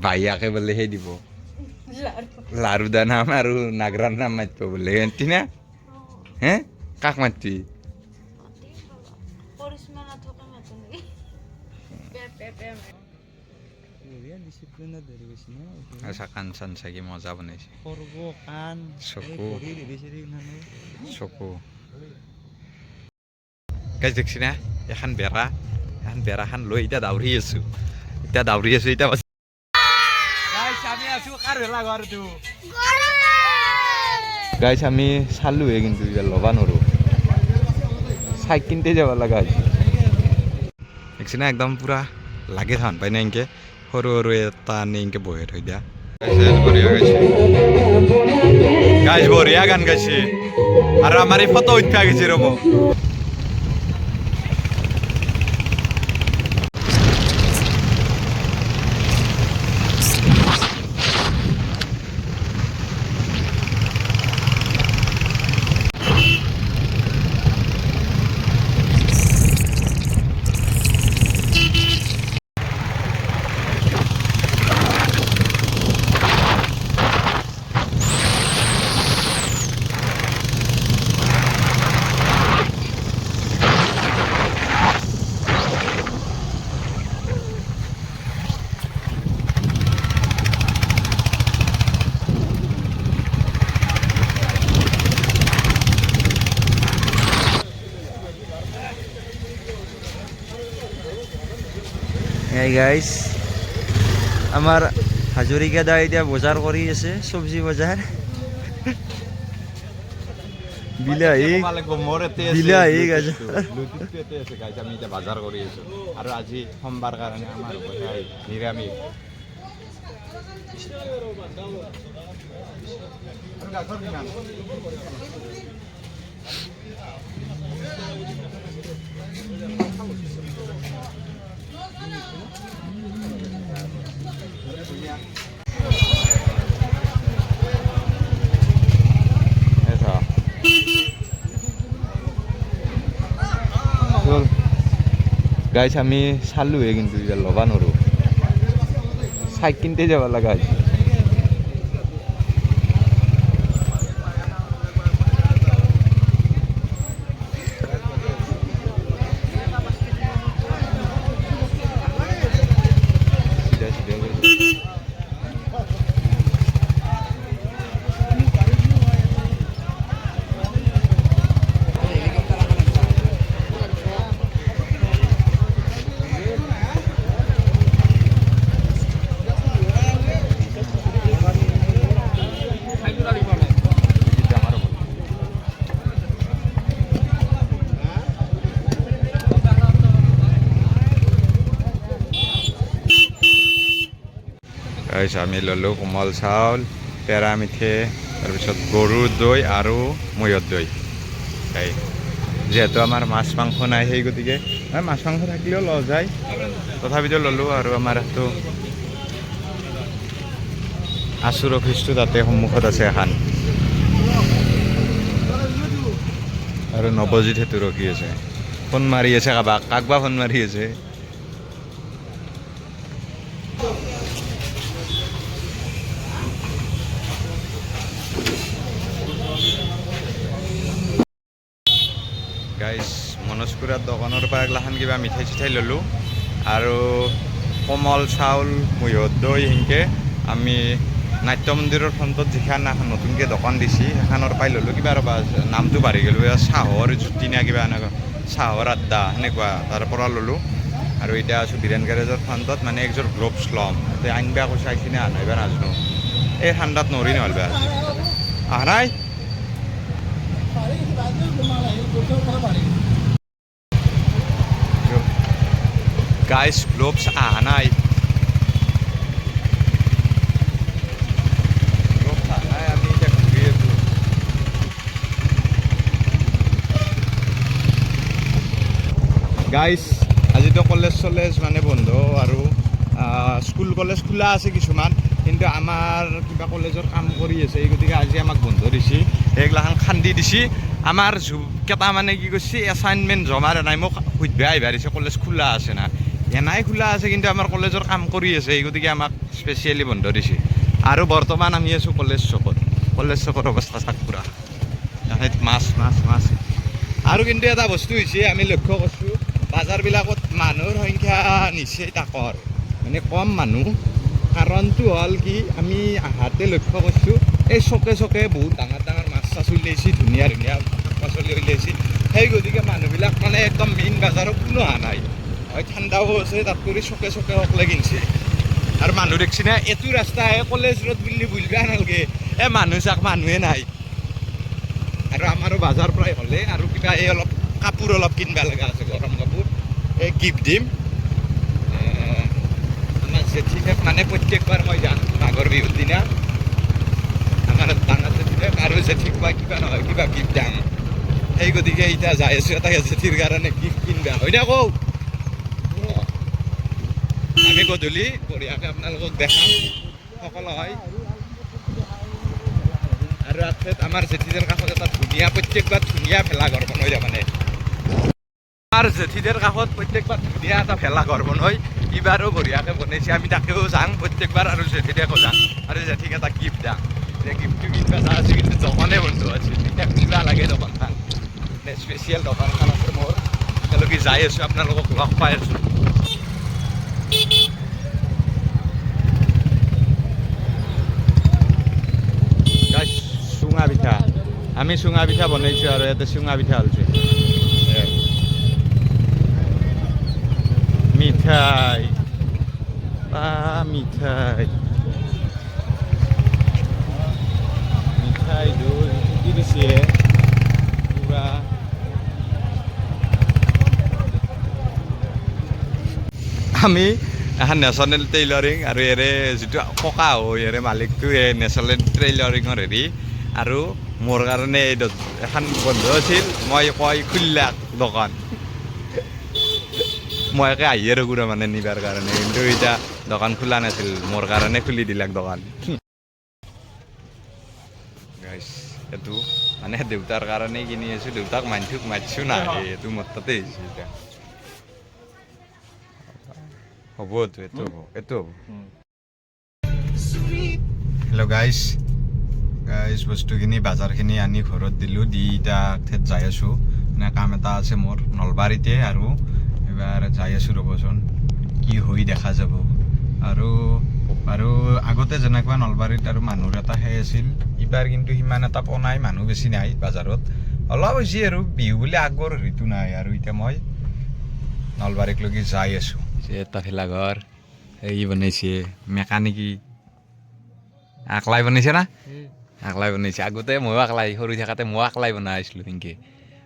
ভাইয়াকে বোলে সেই দিব লাৰু দা নাম আৰু নাগৰাৰ নাম মাতিব বোলে এণ্টি না হে কাক মাতবি আচ্ছা কাণ চান চাকি মজা বনাইছে চকু চকু গাইজ দেখছি না এখন বেড়াখান লৈ এতিয়া দাউৰি আছো এতিয়া গাইছ আমি চালোহে কিন্তু এতিয়া ল'বা নোৱাৰো চাইক কিনতে যাব লগা হৈছে দেখছি না একদম পুৰা লাগে ধান পাই না এনেকে সৰু সৰু এটা আনি এনেকে বহাই থৈ দিয়া বঢ়িয়া গাইছে গাইছ বঢ়িয়া গান গাইছে আৰু আমাৰ এই ফটো উঠা গৈছে ৰ'ব Hey guys, আমাৰ হাজৰিকা দা এতিয়া বজাৰ কৰি আছে চব্জি বজাৰ বিলাহী আমি এতিয়া বজাৰ কৰি আছো আৰু আজি সোমবাৰ কাৰণে আমাৰ নিৰামিষ গাইছ আমি চালোহে কিন্তু এতিয়া ল'বা নোৱাৰো চাইক কিনতে যাব লগা হৈছে আমি ল'লোঁ কোমল চাউল পেৰা মিঠে তাৰপিছত গৰুৰ দৈ আৰু মৈয়ৰ দৈ যিহেতু আমাৰ মাছ মাংস নাই সেই গতিকে মাছ মাংস থাকিলেও লোৱা যায় তথাপিতো ল'লোঁ আৰু আমাৰ সেইটো আচুৰ অফিচটো তাতে সন্মুখত আছে এখন আৰু নৱজিত সেইটো ৰখি আছে ফোন মাৰি আছে কাক বা ফোন মাৰি আছে গাইছ মনোজপুৰাৰ দোকানৰ পৰা এগিলাখান কিবা মিঠাই চিঠাই ল'লোঁ আৰু কোমল চাউল মৈহৰ দৈ সেনেকৈ আমি নাট্য মন্দিৰৰ ফ্ৰণ্টত যিখন এখন নতুনকৈ দোকান দিছে সেইখনৰ পৰাই ল'লোঁ কিবা ৰ'বা নামটো পাহৰি গ'লোঁ চাহৰ জুতি নে কিবা এনেকুৱা চাহৰ আড্ডা সেনেকুৱা তাৰ পৰা ল'লোঁ আৰু এতিয়া আছোঁ বীৰেন গেৰেজৰ ফ্ৰণ্টত মানে একযোৰ গ্ল'ভছ ল'ম এতিয়া আনিবা কৈছে আহিছিনে আনা এইবাৰ নাজানো এই ঠাণ্ডাত নৰি নহ'ল বেয়া আহা নাই গাইছ গ্ল'ভছ আহা নাই আমি এতিয়া ঘূৰি আছোঁ গাইছ আজিতো কলেজ চলেজ মানে বন্ধ আৰু স্কুল কলেজ খোলা আছে কিছুমান কিন্তু আমাৰ কিবা কলেজৰ কাম কৰি আছে এই গতিকে আজি আমাক বন্ধ দিছে সেইগিলাখান খান্দি দিছে আমাৰ কেইটা মানে কি কৈছে এছাইনমেণ্ট জমা নাই মোক সুধিব আহিব দিছে কলেজ খোলা আছে না এনাই খোলা আছে কিন্তু আমাৰ কলেজৰ কাম কৰি আছে এই গতিকে আমাক স্পেচিয়েলি বন্ধ দিছে আৰু বৰ্তমান আমি আছোঁ কলেজ চকত অৱস্থা চাক পুৰা মাছ আৰু কিন্তু এটা বস্তু হৈছে আমি লক্ষ্য কৰিছোঁ বাজাৰবিলাকত মানুহৰ সংখ্যা নিচেই তাকৰ মানে কম মানুহ কাৰণটো হ'ল কি আমি আহাতে লক্ষ্য কৰিছোঁ এই চকে বহুত ডাঙৰ মাছ চাছ উলিয়াইছে ধুনীয়া শাক পাচলি উলিয়াইছে সেই গতিকে মানুহবিলাক মানে একদম মেইন বাজাৰত কোনো অহা নাই হয় ঠাণ্ডাও আছে তাত কৰি চকে সকলে কিনছে আৰু মানুহ দেখছি না এইটো ৰাস্তা কলেজ ৰোড বুলি বুলিবা নালাগে মানুহ চাক মানুহে নাই আৰু আমাৰো বাজাৰ প্ৰায় হ'লে আৰু কিবা এই অলপ কাপোৰ অলপ কিনবা লগা আছে গৰম কাপোৰ এই গিফ্ট দিম আমাৰ জেঠিক মানে প্ৰত্যেকবাৰ মই যাম মাঘৰ বিহুৰ দিনা আমাৰ ডাঙৰ জেঠিক আৰু জেঠিক বা কিবা নহয় কিবা গিফ্ট দাম সেই গতিকে এতিয়া যাই আছোঁ এটা জেঠিৰ কাৰণে গিফ্ট কিনবা হয় না কওঁ আমি গধূলি বঢ়িয়াকৈ আপোনালোকক দেখাম সকলো হয় আৰু আমাৰ জেঠিদেৰ কাষত এটা ধুনীয়া প্ৰত্যেকবাৰ ধুনীয়া ভেলাঘৰ বনাই মানে আমাৰ জেঠিদেৰ কাষত প্ৰত্যেকবাৰ ধুনীয়া এটা ভেলাঘৰ বনাই এইবাৰো বঢ়িয়াকৈ বনাইছে আমি তাকেও যাম প্ৰত্যেকবাৰ আৰু জেঠিদেকো যাম আৰু জেঠিক এটা গিফ্ট দাম গিফ্টটো কিনবা যা আছে কিন্তু দোকানে বন্ধ আছে এতিয়া কিবা লাগে দোকানখন স্পেচিয়েল দোকানখন আছে মোৰ একেলগে যাই আছোঁ আপোনালোকক লগ পাই আছোঁ চুঙা পিঠা আমি চুঙা পিঠা বনাইছোঁ আৰু ইয়াতে চুঙা পিঠা হৈছে মিঠাই দৈ কি দিছে পুৰা আমি এখন নেশ্যনেল টেইলৰিং আৰু ইয়াৰে যিটো ককা হয় ইয়াৰে মালিকটো এই নেশ্যনেল টেইলৰিঙৰ হেৰি আৰু মোৰ কাৰণে এখন বন্ধ আছিল মই কয় খুলিলাক দোকান মই একে আহি আৰু গুড়া মানে নিবাৰ কাৰণে কিন্তু এতিয়া দোকান খোলা নাছিল মোৰ কাৰণে খুলি দিলাক দোকান এইটো মানে দেউতাৰ কাৰণে কিনি আছোঁ দেউতাক মানুহক মাতিছোঁ নাই এইটো মোৰ তাতে আহিছে এতিয়া হ'ব এইটো হ'ব হেল্ল' গাইজ বস্তুখিনি বাজাৰখিনি আনি ঘৰত দিলোঁ দি এতিয়া ঠেত যাই আছোঁ মানে কাম এটা আছে মোৰ নলবাৰীতে আৰু এবাৰ যাই আছোঁ ৰ'বচোন কি হৈ দেখা যাব আৰু আগতে যেনেকুৱা নলবাৰীত আৰু মানুহৰ এটা সেই আছিল এইবাৰ কিন্তু সিমান এটা নাই মানুহ বেছি নাই বাজাৰত অলপ হৈছে আৰু বিহু বুলি আগৰ হেৰিটো নাই আৰু এতিয়া মই নলবাৰীকলৈকে যাই আছোঁ এটা ভেলাঘৰ এই বনাইছে মেকানিকি আকলাই বনাইছে না আকলাই বনাইছে আগতে ময়ো আকলাই সৰু থাকোঁতে ময়ো আকলাই বনাই আছিলোঁ সেনেকৈ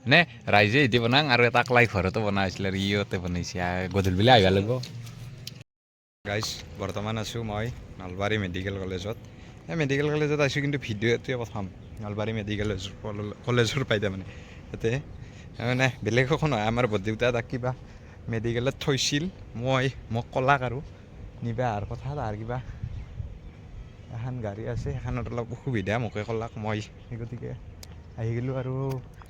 মানে ৰাইজে এতিয়া বনাং আৰু এটা আকলাই ঘৰতো বনাই আছিলে আৰু ইহঁতে বনাইছে গধূলি আহিব লাগিব গাইজ বৰ্তমান আছোঁ মই নলবাৰী মেডিকেল কলেজত এই মেডিকেল কলেজত আছোঁ কিন্তু ভিডিঅ'টোৱে প্ৰথম নলবাৰী মেডিকেল কলেজৰ পাই তাৰমানে তাতে মানে বেলেগ একো নহয় আমাৰ বৰদেউতা তাক কিবা মেডিকেলত থৈছিল মোক ক'লাক আৰু নিবা অহাৰ কথা তাৰ কিবা এখন গাড়ী আছে সেইখনত অলপ অসুবিধা মোকে ক'লাক মই সেই গতিকে আহি গ'লোঁ আৰু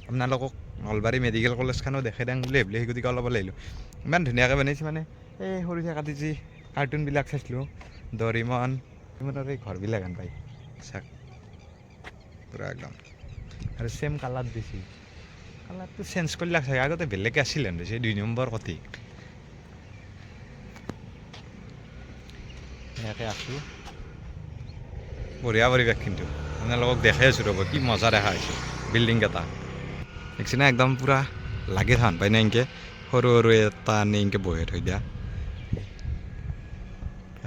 আপোনালোকক নলবাৰী মেডিকেল কলেজখনো দেখাই দিওঁ বুলি ভাবিলে সেই গতিকে অলপ আহিলোঁ ইমান ধুনীয়াকৈ বনাইছে মানে এই সৰু থাকোঁতে যি কাৰ্টুনবিলাক চাইছিলোঁ ডৰিমন সিমানৰ এই ঘৰবিলাক হেন পাই চাক পূৰা একদম আৰু ছেম কালাৰ দিছে কালাৰটো চেঞ্জ কৰিলাক চাগে আগতে বেলেগে আছিল হেন হৈছে 2 নম্বৰ কটি এনেকৈ আছোঁ বঢ়িয়া পৰিৱেশ কিন্তু আপোনালোকক দেখাই আছোঁ ৰ'ব কি মজা দেখা হৈছে বিল্ডিং কেইটা দেখিছে না একদম পূৰা লাগে ধান পাই না এনেকৈ সৰু এটা আনি এনেকৈ বহি থৈ দিয়া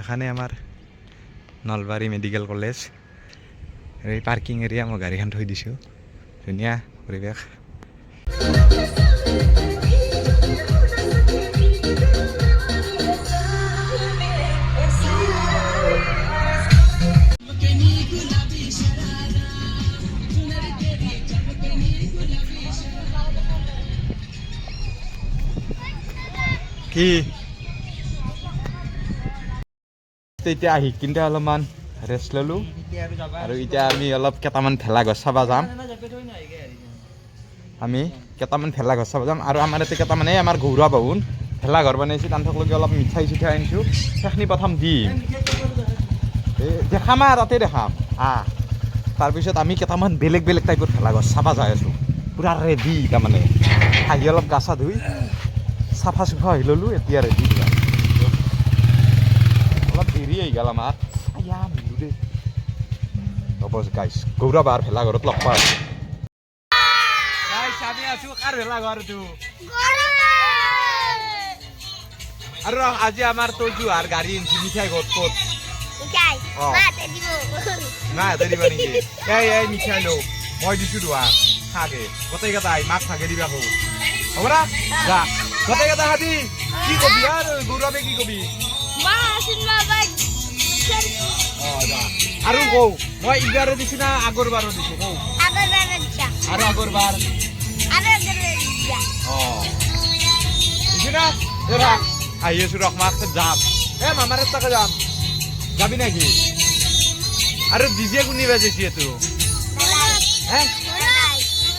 এখানে আমাৰ নলবাৰী মেডিকেল কলেজ এই পাৰ্কিং এৰিয়া মই গাড়ীখন থৈ দিছোঁ ধুনীয়া পৰিৱেশ কি এতিয়া আহি কিন্তু অলপমান ৰেষ্ট ল'লোঁ আৰু এতিয়া আমি অলপ কেইটামান ভেলাঘৰ চাব যাম আৰু আমাৰ ইয়াতে কেইটামান আমাৰ গৌৰৱ বাহুন ভেলাঘৰ বনাইছে তাহাঁতকলৈকে অলপ মিঠাই চিঠাই আনিছোঁ সেইখিনি প্ৰথম দিম দেখাম আৰু তাতে দেখাম তাৰপিছত আমি কেইটামান বেলেগ বেলেগ টাইপৰ ভেলাঘৰ চাবা যাই আছোঁ পূৰা ৰেডি তাৰমানে আহি অলপ গা চা ধুই চাফা চুফা হৈ ল'লোঁ এতিয়া ৰেডি অলপ দেৰি আহি গ'ল আমাৰ মিলোঁ দেই হ'ব গাইছ গৌৰৱ আৰু ভেলাঘৰত লগ পাই আছোঁ আমি আছোঁ কাৰ ভেলাঘৰটো আৰু আজি আমাৰ তো জুহাৰ গাড়ী আনিছে মিঠাই ঘৰত ক'ত নাই এটা দিবা নেকি এই মিঠাই লওঁ মই দিছোঁ ধোৱা খাগে গোটেইকেইটাই মাক খাগে দিবা কওঁ হ'ব না যা গোটেইকেইটা খাবি কি কবি আৰু গৌৰৱে কি কবি আৰু কওঁ মই ইবাৰে দিছোঁ না আগৰ বাৰো দিছোঁ কওঁ আৰু আগৰ বাৰ দিছোঁ না আহি আছোঁ ৰখ মাক যাম মামাৰ তাকে যাম যাবি নেকি আৰু ডিজে কোনে বাজিছে এইটো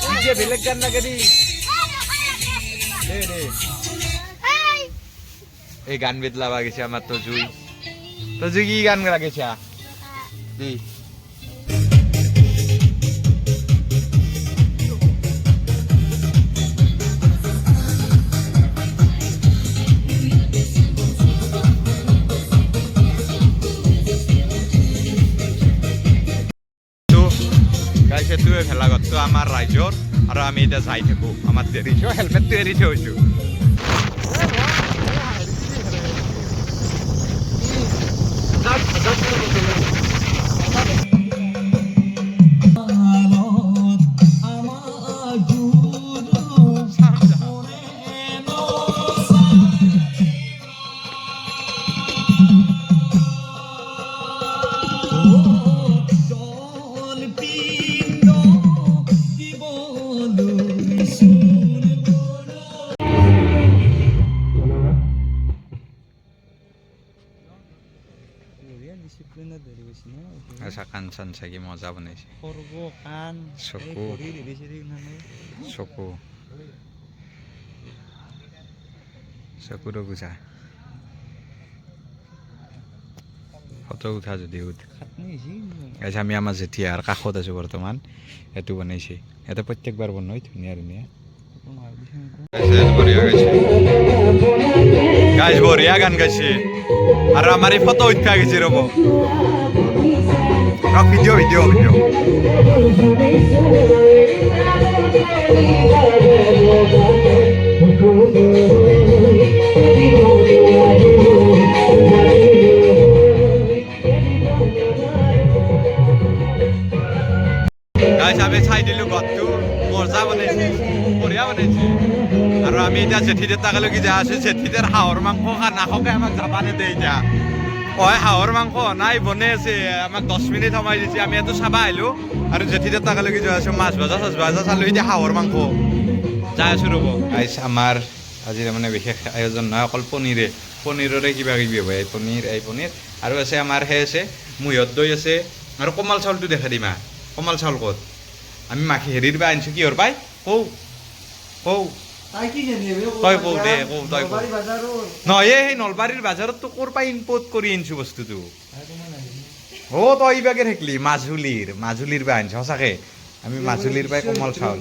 ডিজে বেলেগ গান লাগে দি এই গান বেদলা বাগিছে আমার তো জুই কি গান লাগেছে দি সেইটোৱে ভেলাঘৰটো আমাৰ ৰাইজৰ আৰু আমি এতিয়া যাই থাকোঁ আমাৰ এৰিছোঁ হেলমেটটো এৰি থৈছোঁ কাণ চান চাকি মজা বনাইছে চকু চকু চকুৰো বুজা ফটো উঠা যদি আমি আমাৰ জেঠিয়াৰ কাষত আছোঁ বৰ্তমান সেইটো বনাইছে ইয়াতে প্ৰত্যেকবাৰ বনাই ধুনীয়া ধুনীয়া গাইছে বঢ়িয়া গান গাইছে আৰু আমাৰ এই ফটো উঠা গৈছে ৰ'ব ভিডিঅ' ভিডিঅ' ভিডিঅ' আমি চাই দিলোঁ ঘৰটো মজা বনাইছে বঢ়িয়া বনাইছে আৰু আমি এতিয়া জেঠী দেউতাকলৈকে যাই আছোঁ জেঠীদেৰ হাঁহৰ মাংস নাখাওঁকে আমাক যাবা নেদে এতিয়া হাঁহৰ মাংস নাই বনাই আছে আমাক 10 মিনিট সময় দিছে আমি এইটো চাবা আহিলোঁ আৰু জেঠী দেউতাকলৈকে যাই আছোঁ মাছ ভাজা চাছ ভাজা চালোঁ এতিয়া হাঁহৰ মাংস যাই আছোঁ ৰ'ব আমাৰ আজি তাৰমানে বিশেষ আয়োজন নহয় অকল পনীৰৰে কিবা কিবি হ'ব এই পনীৰ আৰু আছে আমাৰ সেই আছে মুহিহঁত দৈ আছে আৰু কোমল চাউলটো দেখা দিমা কোমল চাউল ক'ত আমি মাখি হেৰিৰ পৰা আনিছোঁ কিহৰ পাই কৌ তই কৌ দে কৌ তই কৌ নহয় সেই নলবাৰীৰ বাজাৰততো ক'ৰ পৰা ইম্পৰ্ট কৰি আনিছোঁ বস্তুটো তই ইবাগে থাকিলি মাজুলীৰ পৰা আনিছোঁ সঁচাকে আমি মাজুলীৰ পৰাই কোমল চাউল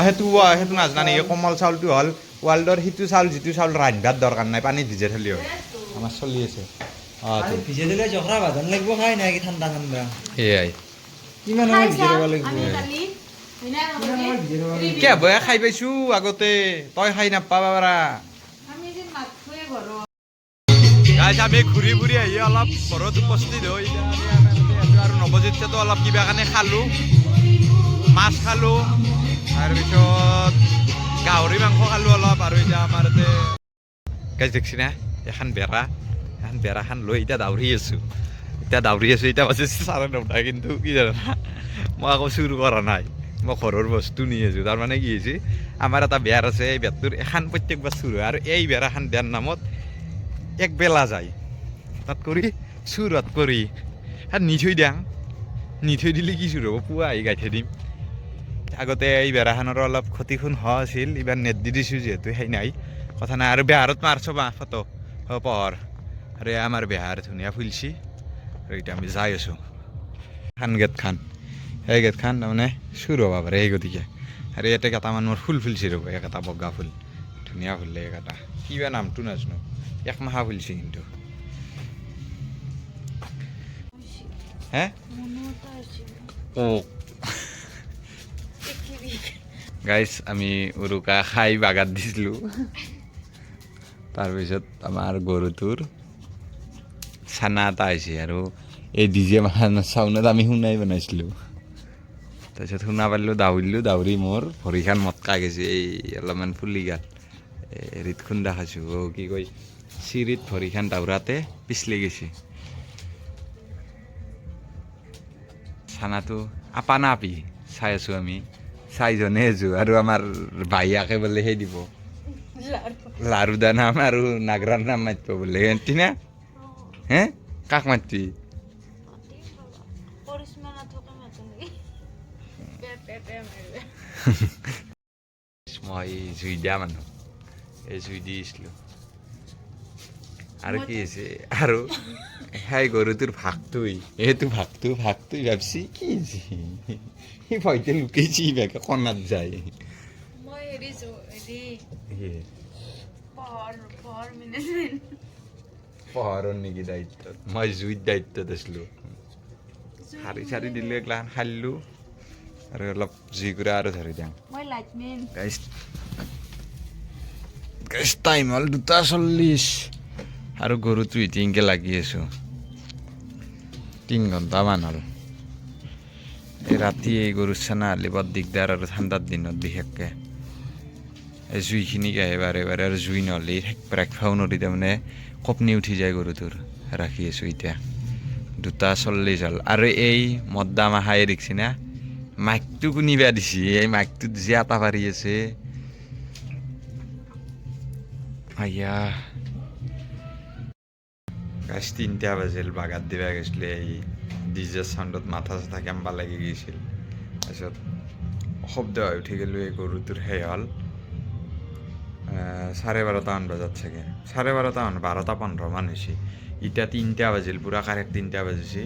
সেইটো নাজানা নেকি কোমল চাউলটো হ'ল ৱাৰ্ল্ডৰ সিটো চাউল যিটো চাউল ৰান্ধাৰ দৰকাৰ নাই পানীত ভিজাই থ'লে হয় আমাৰ চলি আছে সেয়াই কিয় বয়া খাই পাইছোঁ আগতে তই খাই নাপাবা পাৰা আমি ঘূৰি ফুৰি আহি অলপ ঘৰত উপস্থিত হৈ আৰু নৱজ্যোতিটো অলপ কিবা কাৰণে খালোঁ মাছ খালোঁ তাৰপিছত গাহৰি মাংস খালোঁ অলপ আৰু এতিয়া আমাৰ ইয়াতে গাইজ দেখছি না এখন বেৰাখান লৈ এতিয়া দাউৰি আছোঁ এতিয়া বাজে 9:30 কিন্তু কি জানা মই আকৌ চুৰ কৰা নাই মই ঘৰৰ বস্তু নি আছোঁ তাৰমানে কি হৈছে আমাৰ এটা বেৰ আছে এই বেৰটোৰ এখন প্ৰত্যেকবাৰ চুৰ হয় আৰু এই বেৰাখান বেৰ নামত এক বেলা যায় তাত কৰি চুৰত কৰি নি থৈ দিলে কি চুৰ হ'ব পুৱা আহি গাই থৈ দিম আগতে এই বেৰাখানৰ অলপ ক্ষতিপূৰণ হোৱা আছিল এইবাৰ নেট দি দিছোঁ যিহেতু সেই নাই কথা নাই আৰু বেহাৰত মাৰছো বা ফটো পহৰ আৰু আমাৰ বেহাৰ ধুনীয়া ফুলছি আৰু এতিয়া আমি যাই আছোঁ খান গেট খান সেই গেট খান তাৰমানে চুৰ হ'ব পাৰে সেই গতিকে আৰু ইয়াতে কেইটামান মোৰ ফুল ফুলছি ৰ'ব একেটা বগা ফুল ধুনীয়া ফুল একেটা কিবা নামটো নাজানো একমাহা ফুলছি কিন্তু হে গাইজ আমি উৰুকা খাই বাগাত দিছিলোঁ তাৰপিছত আমাৰ গৰুটোৰ চানা এটা আহিছে আৰু এই ডিজে চাউণ্ডত আমি শুনাই বনাইছিলোঁ তাৰপিছত শুনা পালোঁ দাউৰিলোঁ মোৰ ভৰিখন মটকা গৈছে এই অলপমান ফুলি গ'ল হেৰিত খুন্দা খাইছোঁ কি কয় চিৰিত ভৰিখন দাউৰাতে পিছলি গৈছে চানাটো আপা না আপি চাই আছোঁ আমি চাৰিজনে আছোঁ আৰু আমাৰ বাহিয়াকে বোলে সেই দিব লাৰু দা নাম আৰু নাগৰাৰ নাম মাতিব বোলে এণ্টি না হে কাক মাতবি মই জুই দিয়া মানুহ এই জুই দিছিলোঁ আৰু কি হৈছে আৰু সেই গৰুটোৰ ভাগটোই এইটো ভাগটো ভাবছি কি হৈছে সি ভয়তে লুকাইছি বেগে কণাত যায় পহৰৰ নেকি দায়িত্বত মই জুইত দায়িত্বত আছিলোঁ শাৰী চাৰি দিলোঁ এগিলাখান খালিলোঁ আৰু অলপ জুইকুৰা আৰু ধৰি দিওঁ গাইজ টাইম হ'ল 2:40 আৰু গৰুটো ইটিংকে লাগি আছোঁ 3 ঘণ্টামান হ'ল এই ৰাতি এই গৰুৰ চানা হ'লে বৰ দিগদাৰ আৰু ঠাণ্ডাৰ দিনত বিশেষকৈ এই জুইখিনিকে আহে বাৰে বাৰে আৰু জুই নহ'লে ৰাখিবও নদী তাৰমানে কপনি উঠি যায় গৰুটোৰ ৰাখি আছোঁ এতিয়া 2:40 হ'ল আৰু এই মদ্দা মাহাই দেখিছি না মাইকটো কোনিবা দিছি এই মাইকটোত যে এটা পাৰি আছে আয়া গাছ 3টা বাজিল বাগাত দিবা গৈছিলোঁ এই ডিজে চাউণ্ডত মাথা চাথা কেম্বা লাগি গৈছিল তাৰপিছত শব্দ হৈ উঠি গ'লোঁ এই গৰুটোৰ সেই হ'ল 12:30মান বজাত চাগে 12:30মান 12:15 মান হৈছে এতিয়া 3টা বাজিল পূৰা কাৰেক্ট 3টা বাজিছে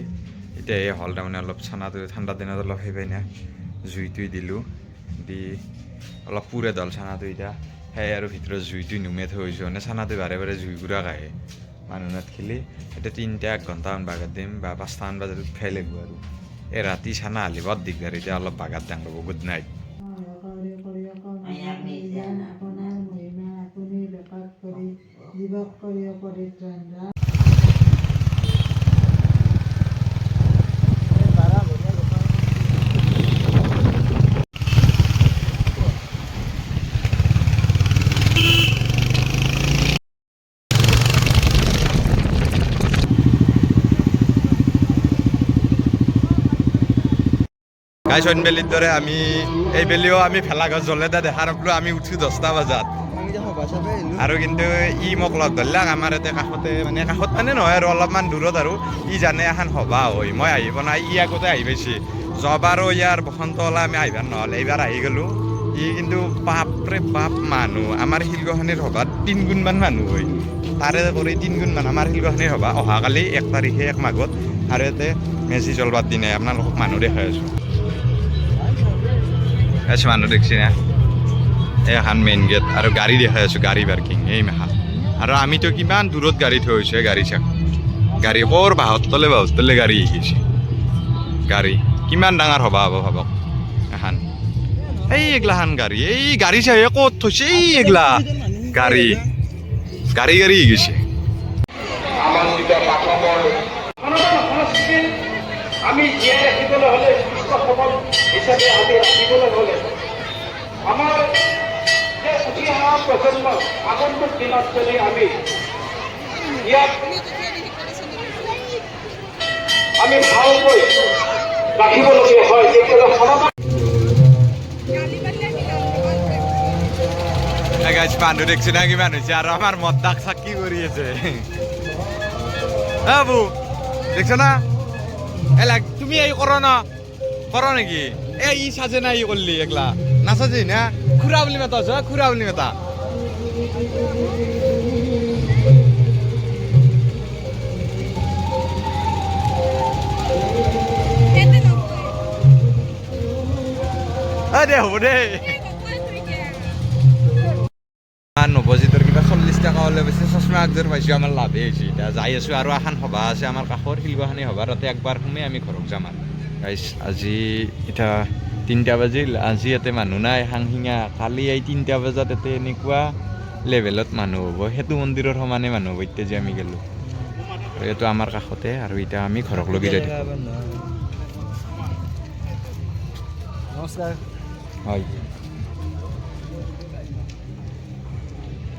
এতিয়া এই হ'ল তাৰমানে অলপ চানাটো ঠাণ্ডা দিনত অলপ সেই পাই না জুইটোই দিলোঁ দি অলপ পুৰে দল চানাটো এতিয়া সেই আৰু ভিতৰত জুইটো নুমে থৈছোঁ মানে চানাটো বাৰে বাৰে জুইকুৰা খায় মানুহ নাথাকিলে এতিয়া 1 ঘণ্টামান বাগাত দিম বা 5টামান বজাত খাই লাগিব আৰু এই ৰাতি চানা হ'লে বৰ দিগদাৰ এতিয়া অলপ বাগাত দাং ল'ব গুড নাইট গাইছ অইন বেলিৰ দৰে আমি এই বেলিও আমি ভেলাঘৰ জ্বলে দেখা নাপালোঁ আমি উঠছোঁ 10টা বজাত আৰু কিন্তু ই মোক লগ ধৰিলাক আমাৰ ইয়াতে কাষতে মানে কাষত মানে নহয় আৰু অলপমান দূৰত আৰু ই জানে এখন সভা হয় মই আহিব নাই ই আগতে আহি পাইছে যোৱাবাৰো ইয়াৰ বসন্ত ওলা আমি আহিবাৰ নহ'ল এইবাৰ আহি গ'লোঁ ই কিন্তু বাপৰে বাপ মানুহ আমাৰ শিলগোহানিৰ সভাত 3 গুণমান মানুহ হয় তাৰে কৰি 3 গুণমান আমাৰ শিলগোহানিৰ সভা অহাকালি 1 তাৰিখে 1 মাঘত আৰু ইয়াতে মেজি জ্বলবাৰ দিনাই আপোনালোকক মানুহ দেখাই আছোঁ মানুহ দেখছি না এখন মেইন গেট আৰু গাড়ী দেখাই আছোঁ গাড়ী পাৰ্কিং এই মেখা আৰু আমিতো কিমান দূৰত গাড়ী থৈ হৈছোঁ গাড়ী চাক গাড়ী ক'ৰ বাহঁত তলে গাড়ী আহিছে গাড়ী কিমান ডাঙৰ সভা হ'ব ভাবক এখন এই এগলাখান গাড়ী চাই ক'ত থৈছে এই এগলা গাড়ী গৈছে আমি জীয়াই ৰাখিবলৈ হ'লে সুস্থ সবল হিচাপে আমি ৰাখিবলৈ হ'লে আমাৰ উঠি অহা প্ৰজন্ম আগন্তুক দিনত যদি আমি ইয়াক আমি ভালকৈ ৰাখিবলগীয়া হয় তেতিয়াহ'লে মানুহ দেখছি না কিমান হৈছে আৰু আমাৰ মদ্দাক চাকি কৰি আছে বু দেখছ না তুমি এই কৰ নেকি এই ই সাজে না ই কৰলি একলা নাচাজি না খুৰা বুলি মাতা আছে খুৰা বুলি মাতা দে হ'ব দে নৱজিতৰ কিবা 40 টকা হ'লে বেছি চশমা একযোৰ পাইছোঁ আমাৰ লাভেই হৈছে এতিয়া যাই আছোঁ আৰু এখন সভা আছে আমাৰ কাষৰ শিলবাহানি সভা তাতে একবাৰ সোমাই আমি ঘৰত যাম আৰু গাইছ আজি এতিয়া 3টা বাজিল আজি ইয়াতে মানুহ নাই হাংহিঙা কালি এই 3টা বজাত ইয়াতে এনেকুৱা লেভেলত মানুহ হ'ব সেইটো মন্দিৰৰ সমানে মানুহ হ'ব এতিয়া যে আমি গ'লোঁ এইটো আমাৰ কাষতে আৰু এতিয়া আমি ঘৰক লগি যাই থাকোঁ নমস্কাৰ হয়